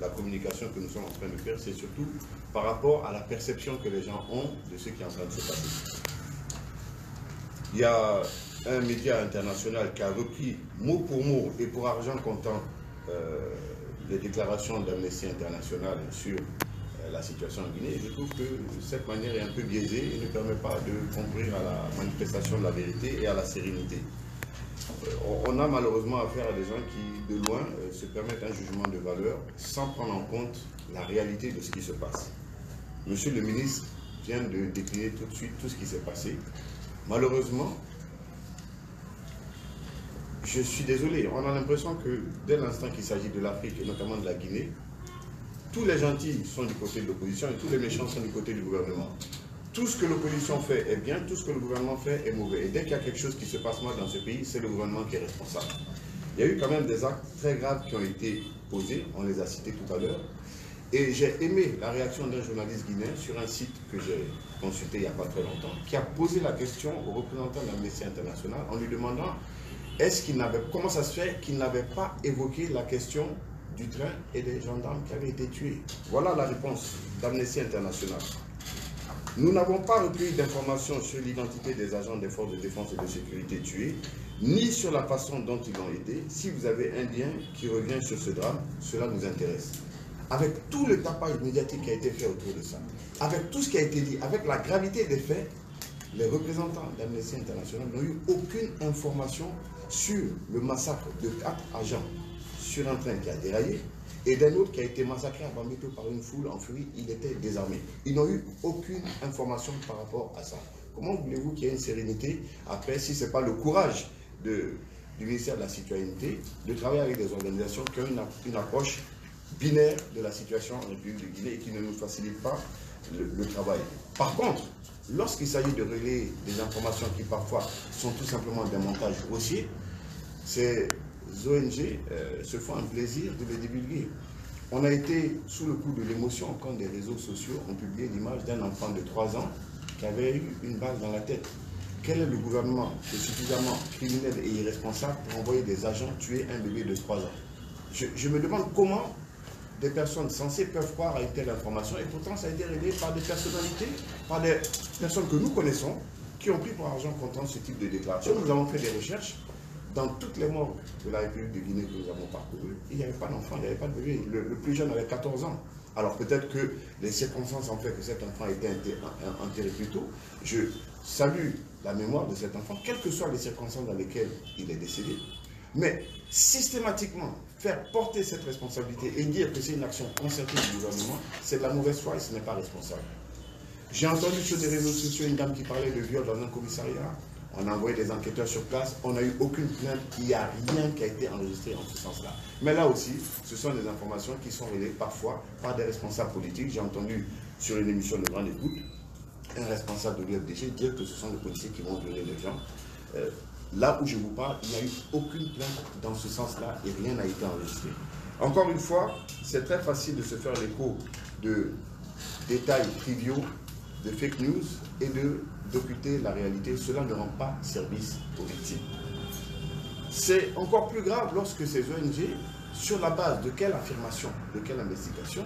la communication que nous sommes en train de faire, c'est surtout par rapport à la perception que les gens ont de ce qui est en train de se passer. Il y a un média international qui a repris mot pour mot et pour argent comptant les déclarations d'Amnesty International sur la situation en Guinée. Je trouve que cette manière est un peu biaisée et ne permet pas de concourir à la manifestation de la vérité et à la sérénité. On a malheureusement affaire à des gens qui, de loin, se permettent un jugement de valeur sans prendre en compte la réalité de ce qui se passe. Monsieur le ministre vient de décliner tout de suite tout ce qui s'est passé. Malheureusement, je suis désolé, on a l'impression que dès l'instant qu'il s'agit de l'Afrique et notamment de la Guinée, tous les gentils sont du côté de l'opposition et tous les méchants sont du côté du gouvernement. Tout ce que l'opposition fait est bien, tout ce que le gouvernement fait est mauvais. Et dès qu'il y a quelque chose qui se passe mal dans ce pays, c'est le gouvernement qui est responsable. Il y a eu quand même des actes très graves qui ont été posés, on les a cités tout à l'heure. Et j'ai aimé la réaction d'un journaliste guinéen sur un site que j'ai consulté il n'y a pas très longtemps, qui a posé la question au représentant de l'Amnesty International en lui demandant comment ça se fait qu'il n'avait pas évoqué la question du train et des gendarmes qui avaient été tués. Voilà la réponse d'Amnesty International. Nous n'avons pas recueilli d'informations sur l'identité des agents des forces de défense et de sécurité tués, ni sur la façon dont ils ont été. Si vous avez un lien qui revient sur ce drame, cela nous intéresse. Avec tout le tapage médiatique qui a été fait autour de ça, avec tout ce qui a été dit, avec la gravité des faits, les représentants d'Amnesty International n'ont eu aucune information sur le massacre de 4 agents sur un train qui a déraillé et d'un autre qui a été massacré à Bamito par une foule en furie. Il était désarmé. Ils n'ont eu aucune information par rapport à ça. Comment voulez-vous qu'il y ait une sérénité après, si ce n'est pas le courage du ministère de la Citoyenneté de travailler avec des organisations qui ont une approche binaire de la situation en République de Guinée et qui ne nous facilite pas le travail. Par contre, lorsqu'il s'agit de relayer des informations qui parfois sont tout simplement des montages grossiers, ces ONG se font un plaisir de les divulguer. On a été sous le coup de l'émotion quand des réseaux sociaux ont publié l'image d'un enfant de 3 ans qui avait eu une balle dans la tête. Quel est le gouvernement qui est suffisamment criminel et irresponsable pour envoyer des agents tuer un bébé de 3 ans? Je me demande comment des personnes censées peuvent croire à une telle information et pourtant ça a été révélé par des personnalités, par des personnes que nous connaissons qui ont pris pour argent comptant ce type de déclaration. Nous avons fait des recherches. Dans toutes les morgues de la République de Guinée que nous avons parcourues, il n'y avait pas d'enfant, il n'y avait pas de bébé. Le plus jeune avait 14 ans. Alors peut-être que les circonstances ont fait que cet enfant a été enterré plus tôt. Je salue la mémoire de cet enfant, quelles que soient les circonstances dans lesquelles il est décédé. Mais systématiquement, faire porter cette responsabilité et dire que c'est une action concertée du gouvernement, c'est de la mauvaise foi et ce n'est pas responsable. J'ai entendu sur des réseaux sociaux une dame qui parlait de viol dans un commissariat. On a envoyé des enquêteurs sur place, on n'a eu aucune plainte, il n'y a rien qui a été enregistré en ce sens-là. Mais là aussi, ce sont des informations qui sont relayées parfois par des responsables politiques. J'ai entendu sur une émission de Grande Écoute, un responsable de l'UFDG dire que ce sont les policiers qui vont violer les gens. Là où je vous parle, il n'y a eu aucune plainte dans ce sens-là et rien n'a été enregistré. Encore une fois, c'est très facile de se faire l'écho de détails triviaux, de fake news et d'occulter la réalité. Cela ne rend pas service aux victimes. C'est encore plus grave lorsque ces ONG, sur la base de quelle affirmation, de quelle investigation,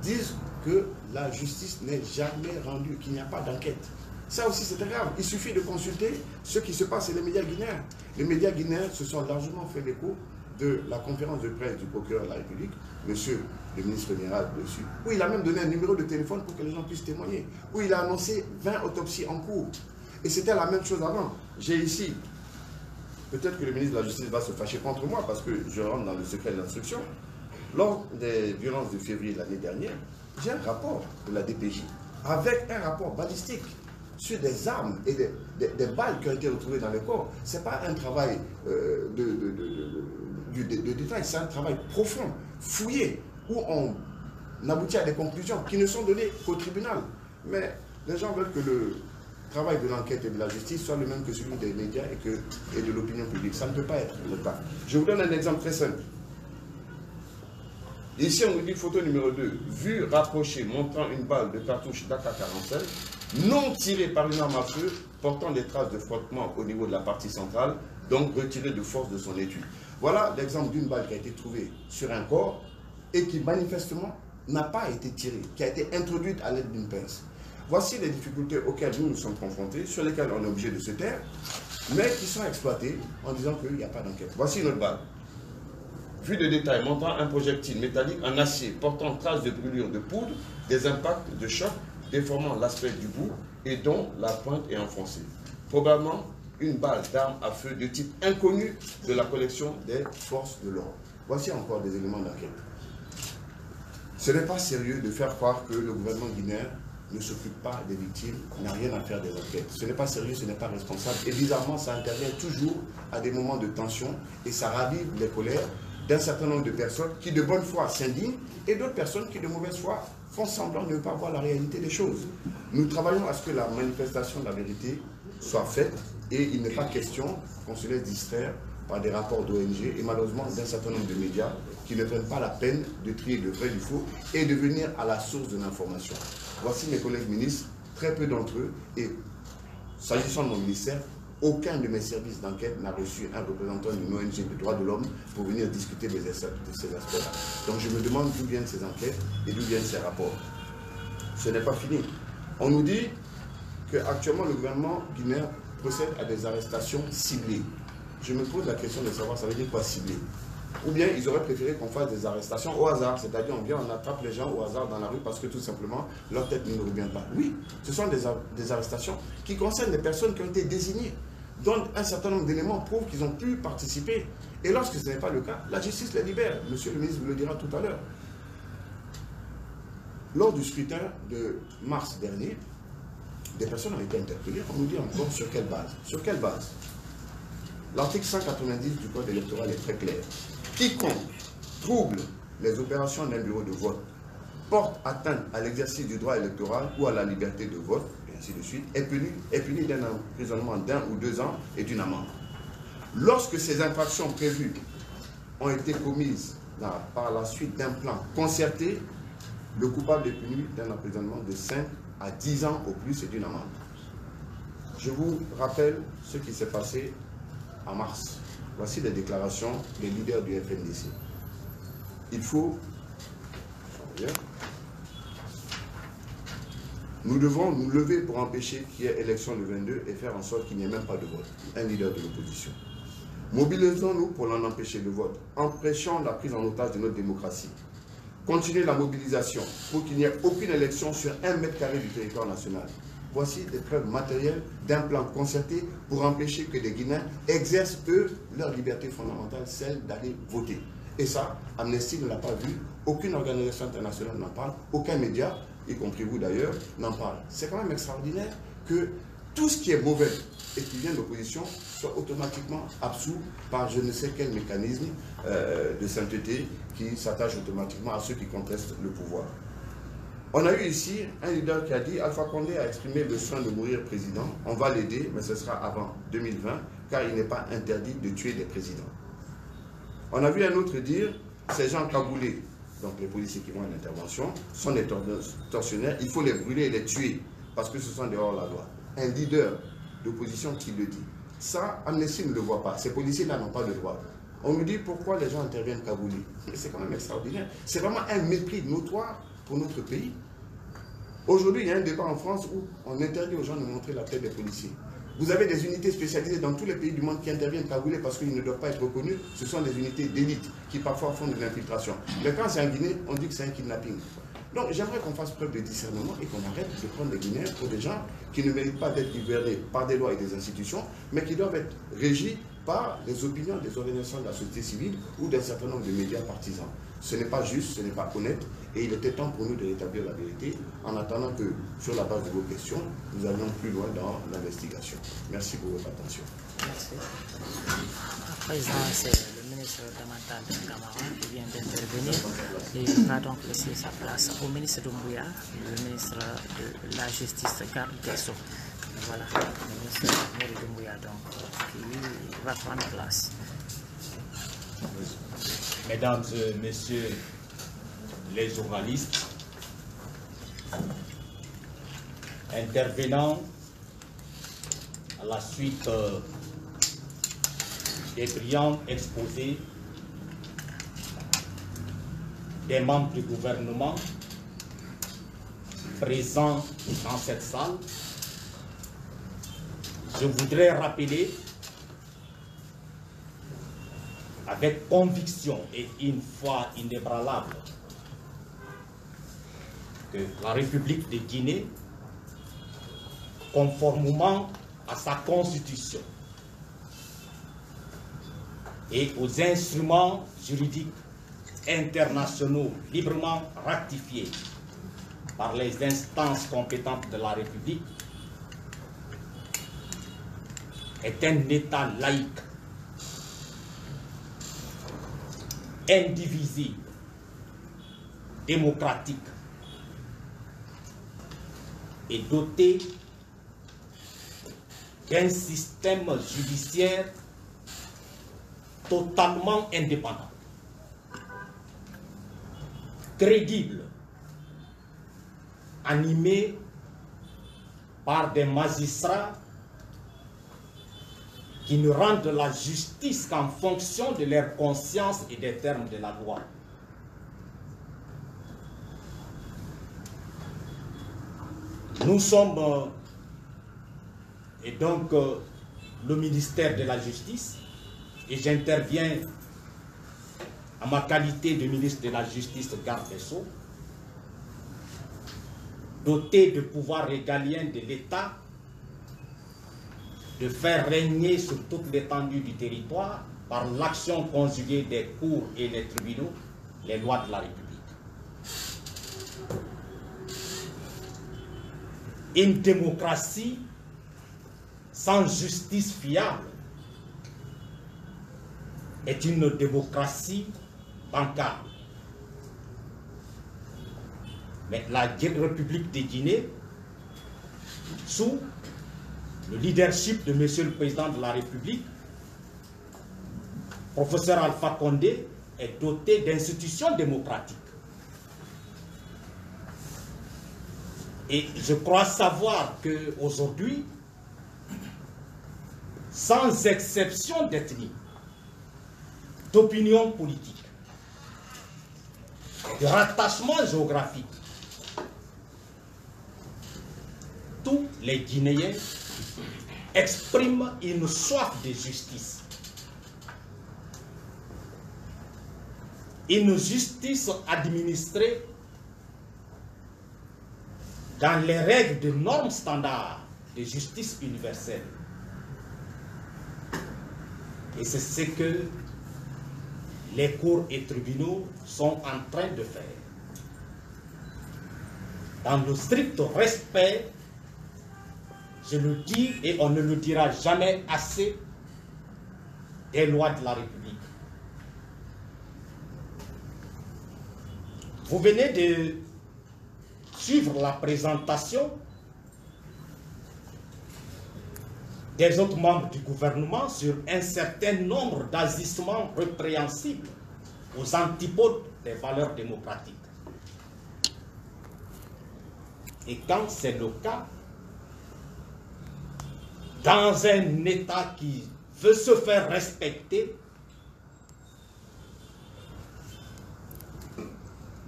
disent que la justice n'est jamais rendue, qu'il n'y a pas d'enquête. Ça aussi c'est très grave. Il suffit de consulter ce qui se passe et les médias guinéens. Les médias guinéens se sont largement fait l'écho de la conférence de presse du procureur de la République, monsieur le ministre général dessus, où il a même donné un numéro de téléphone pour que les gens puissent témoigner, où il a annoncé 20 autopsies en cours. Et c'était la même chose avant. J'ai ici, peut-être que le ministre de la Justice va se fâcher contre moi parce que je rentre dans le secret de l'instruction. Lors des violences de février de l'année dernière, j'ai un rapport de la DPJ avec un rapport balistique sur des armes et des balles qui ont été retrouvées dans le corps. Ce n'est pas un travail de détail, c'est un travail profond, fouillé, où on aboutit à des conclusions qui ne sont données qu'au tribunal. Mais les gens veulent que le travail de l'enquête et de la justice soit le même que celui des médias et de l'opinion publique. Ça ne peut pas être le cas. Je vous donne un exemple très simple. Ici, on vous dit photo numéro 2. Vue rapprochée montrant une balle de cartouche d'AK-47 non tirée par une arme à feu portant des traces de frottement au niveau de la partie centrale, donc retirée de force de son étui. Voilà l'exemple d'une balle qui a été trouvée sur un corps et qui manifestement n'a pas été tirée, qui a été introduite à l'aide d'une pince. Voici les difficultés auxquelles nous sommes confrontés, sur lesquelles on est obligé de se taire, mais qui sont exploitées en disant qu'il n'y a pas d'enquête. Voici notre balle. Vue de détail montrant un projectile métallique en acier portant traces de brûlure de poudre, des impacts de choc déformant l'aspect du bout et dont la pointe est enfoncée. Probablement une balle d'arme à feu de type inconnu de la collection des forces de l'ordre. Voici encore des éléments d'enquête. Ce n'est pas sérieux de faire croire que le gouvernement guinéen ne s'occupe pas des victimes, n'a rien à faire des enquêtes. Ce n'est pas sérieux, ce n'est pas responsable. Et bizarrement, ça intervient toujours à des moments de tension et ça ravive les colères d'un certain nombre de personnes qui de bonne foi s'indignent et d'autres personnes qui de mauvaise foi font semblant de ne pas voir la réalité des choses. Nous travaillons à ce que la manifestation de la vérité soit faite et il n'est pas question qu'on se laisse distraire par des rapports d'ONG et malheureusement d'un certain nombre de médias qui ne prennent pas la peine de trier le vrai du faux et de venir à la source de l'information. Voici mes collègues ministres, très peu d'entre eux, et s'agissant de mon ministère, aucun de mes services d'enquête n'a reçu un représentant d'une ONG de droits de l'homme pour venir discuter de ces aspects-là. Donc je me demande d'où viennent ces enquêtes et d'où viennent ces rapports. Ce n'est pas fini. On nous dit qu'actuellement le gouvernement guinéen procède à des arrestations ciblées. Je me pose la question de savoir ça veut dire quoi cibler. Ou bien ils auraient préféré qu'on fasse des arrestations au hasard, c'est-à-dire on attrape les gens au hasard dans la rue parce que tout simplement leur tête ne nous revient pas. Oui, ce sont des arrestations qui concernent des personnes qui ont été désignées, dont un certain nombre d'éléments prouvent qu'ils ont pu participer. Et lorsque ce n'est pas le cas, la justice les libère. Monsieur le ministre vous le dira tout à l'heure. Lors du scrutin de mars dernier, des personnes ont été interpellées. On nous dit encore sur quelle base. Sur quelle base? L'article 190 du Code électoral est très clair. Quiconque trouble les opérations d'un bureau de vote, porte atteinte à l'exercice du droit électoral ou à la liberté de vote, et ainsi de suite, est puni d'un emprisonnement d'1 ou 2 ans et d'une amende. Lorsque ces infractions prévues ont été commises par la suite d'un plan concerté, le coupable est puni d'un emprisonnement de 5 à 10 ans au plus et d'une amende. Je vous rappelle ce qui s'est passé en mars. Voici les déclarations des leaders du FNDC. Il faut... Nous devons nous lever pour empêcher qu'il y ait élection le 22 et faire en sorte qu'il n'y ait même pas de vote. Un leader de l'opposition. Mobilisons-nous pour en empêcher le vote. Empêchons la prise en otage de notre démocratie. Continuez la mobilisation pour qu'il n'y ait aucune élection sur 1 mètre carré du territoire national. Voici des preuves matérielles d'un plan concerté pour empêcher que les Guinéens exercent, eux, leur liberté fondamentale, celle d'aller voter. Et ça, Amnesty ne l'a pas vu, aucune organisation internationale n'en parle, aucun média, y compris vous d'ailleurs, n'en parle. C'est quand même extraordinaire que tout ce qui est mauvais et qui vient de l'opposition soit automatiquement absous par je ne sais quel mécanisme de sainteté qui s'attache automatiquement à ceux qui contestent le pouvoir. On a eu ici un leader qui a dit Alpha Condé a exprimé le soin de mourir président. On va l'aider, mais ce sera avant 2020, car il n'est pas interdit de tuer des présidents. On a vu un autre dire ces gens cagoulés, donc les policiers qui vont à l'intervention, sont des tortionnaires, il faut les brûler et les tuer, parce que ce sont des hors-la-loi. Un leader d'opposition qui le dit. Ça, Amnesty ne le voit pas. Ces policiers-là n'ont pas de droit. On nous dit pourquoi les gens interviennent cagoulés. C'est quand même extraordinaire. C'est vraiment un mépris notoire pour notre pays. Aujourd'hui, il y a un débat en France où on interdit aux gens de montrer la tête des policiers. Vous avez des unités spécialisées dans tous les pays du monde qui interviennent cagoulés parce qu'ils ne doivent pas être reconnus. Ce sont des unités d'élite qui parfois font de l'infiltration. Mais quand c'est en Guinée, on dit que c'est un kidnapping. Donc j'aimerais qu'on fasse preuve de discernement et qu'on arrête de prendre les Guinéens pour des gens qui ne méritent pas d'être gouvernés par des lois et des institutions, mais qui doivent être régis par les opinions des organisations de la société civile ou d'un certain nombre de médias partisans. Ce n'est pas juste, ce n'est pas honnête, et il était temps pour nous de rétablir la vérité, en attendant que, sur la base de vos questions, nous allions plus loin dans l'investigation. Merci pour votre attention. Merci. À présent, c'est le ministre Damata Camara qui vient d'intervenir et il va donc laisser sa place au ministre Doumbouya, le ministre de la Justice, garde des Sceaux. Voilà, le ministre Doumbouya donc, qui va prendre place. Mesdames et messieurs les journalistes, intervenant à la suite des brillants exposés des membres du gouvernement présents dans cette salle, je voudrais rappeler avec conviction et une foi inébranlable que la République de Guinée, conformément à sa constitution et aux instruments juridiques internationaux librement ratifiés par les instances compétentes de la République, est un État laïque, indivisible, démocratique et doté d'un système judiciaire totalement indépendant, crédible, animé par des magistrats qui ne rendent la justice qu'en fonction de leur conscience et des termes de la loi. Nous sommes, et donc le ministère de la Justice, et j'interviens en ma qualité de ministre de la Justice, garde des Sceaux, doté de pouvoirs régaliens de l'État, de faire régner sur toute l'étendue du territoire, par l'action conjuguée des cours et des tribunaux, les lois de la République. Une démocratie sans justice fiable est une démocratie bancale. Mais la République de Guinée, sous le leadership de Monsieur le Président de la République, professeur Alpha Condé, est dotée d'institutions démocratiques. Et je crois savoir qu'aujourd'hui, sans exception d'ethnie, d'opinion politique, de rattachement géographique, tous les Guinéens expriment une soif de justice. Une justice administrée dans les règles de normes standards de justice universelle. Et c'est ce que les cours et tribunaux sont en train de faire. Dans le strict respect, je le dis et on ne le dira jamais assez, des lois de la République. Vous venez de suivre la présentation des autres membres du gouvernement sur un certain nombre d'agissements répréhensibles aux antipodes des valeurs démocratiques. Et quand c'est le cas, dans un État qui veut se faire respecter,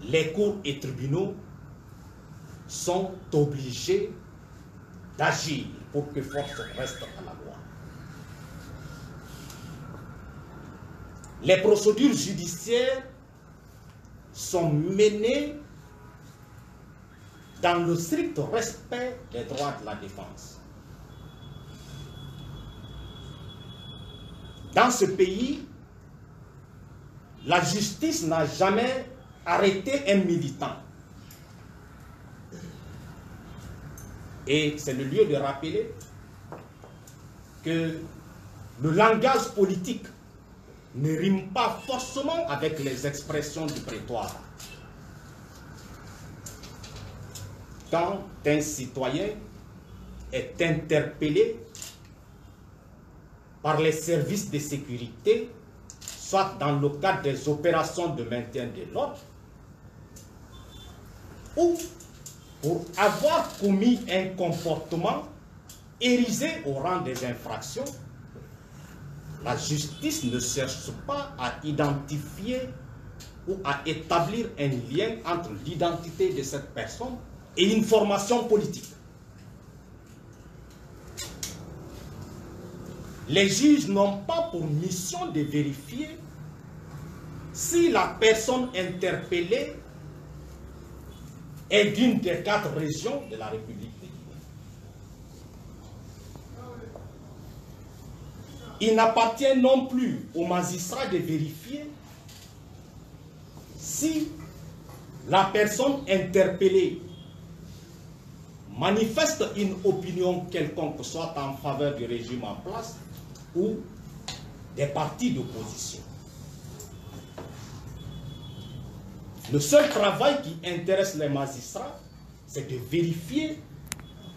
les cours et tribunaux sont obligés d'agir pour que force reste à la loi. Les procédures judiciaires sont menées dans le strict respect des droits de la défense. Dans ce pays, la justice n'a jamais arrêté un militant. Et c'est le lieu de rappeler que le langage politique ne rime pas forcément avec les expressions du prétoire. Quand un citoyen est interpellé par les services de sécurité, soit dans le cadre des opérations de maintien de l'ordre, ou pour avoir commis un comportement érigé au rang des infractions, la justice ne cherche pas à identifier ou à établir un lien entre l'identité de cette personne et une formation politique. Les juges n'ont pas pour mission de vérifier si la personne interpellée est d'une des 4 régions de la République de Guinée. Il n'appartient non plus aux magistrats de vérifier si la personne interpellée manifeste une opinion quelconque, soit en faveur du régime en place ou des partis d'opposition. Le seul travail qui intéresse les magistrats, c'est de vérifier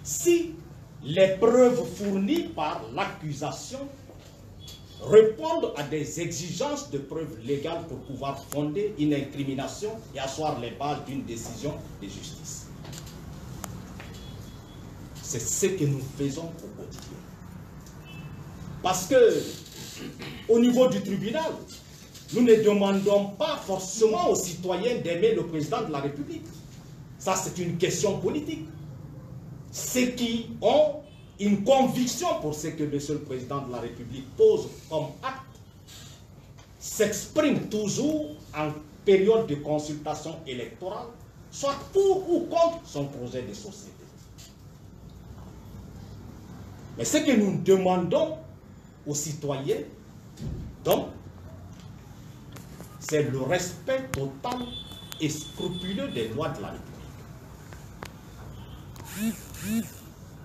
si les preuves fournies par l'accusation répondent à des exigences de preuves légales pour pouvoir fonder une incrimination et asseoir les bases d'une décision de justice. C'est ce que nous faisons au quotidien. Parce que, au niveau du tribunal, nous ne demandons pas forcément aux citoyens d'aimer le président de la République. Ça, c'est une question politique. Ceux qui ont une conviction pour ce que Monsieur le Président de la République pose comme acte s'expriment toujours en période de consultation électorale, soit pour ou contre son projet de société. Mais ce que nous demandons aux citoyens, donc, c'est le respect total et scrupuleux des lois de la République.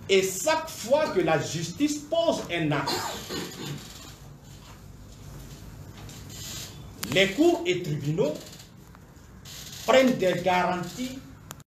Et chaque fois que la justice pose un acte, les cours et tribunaux prennent des garanties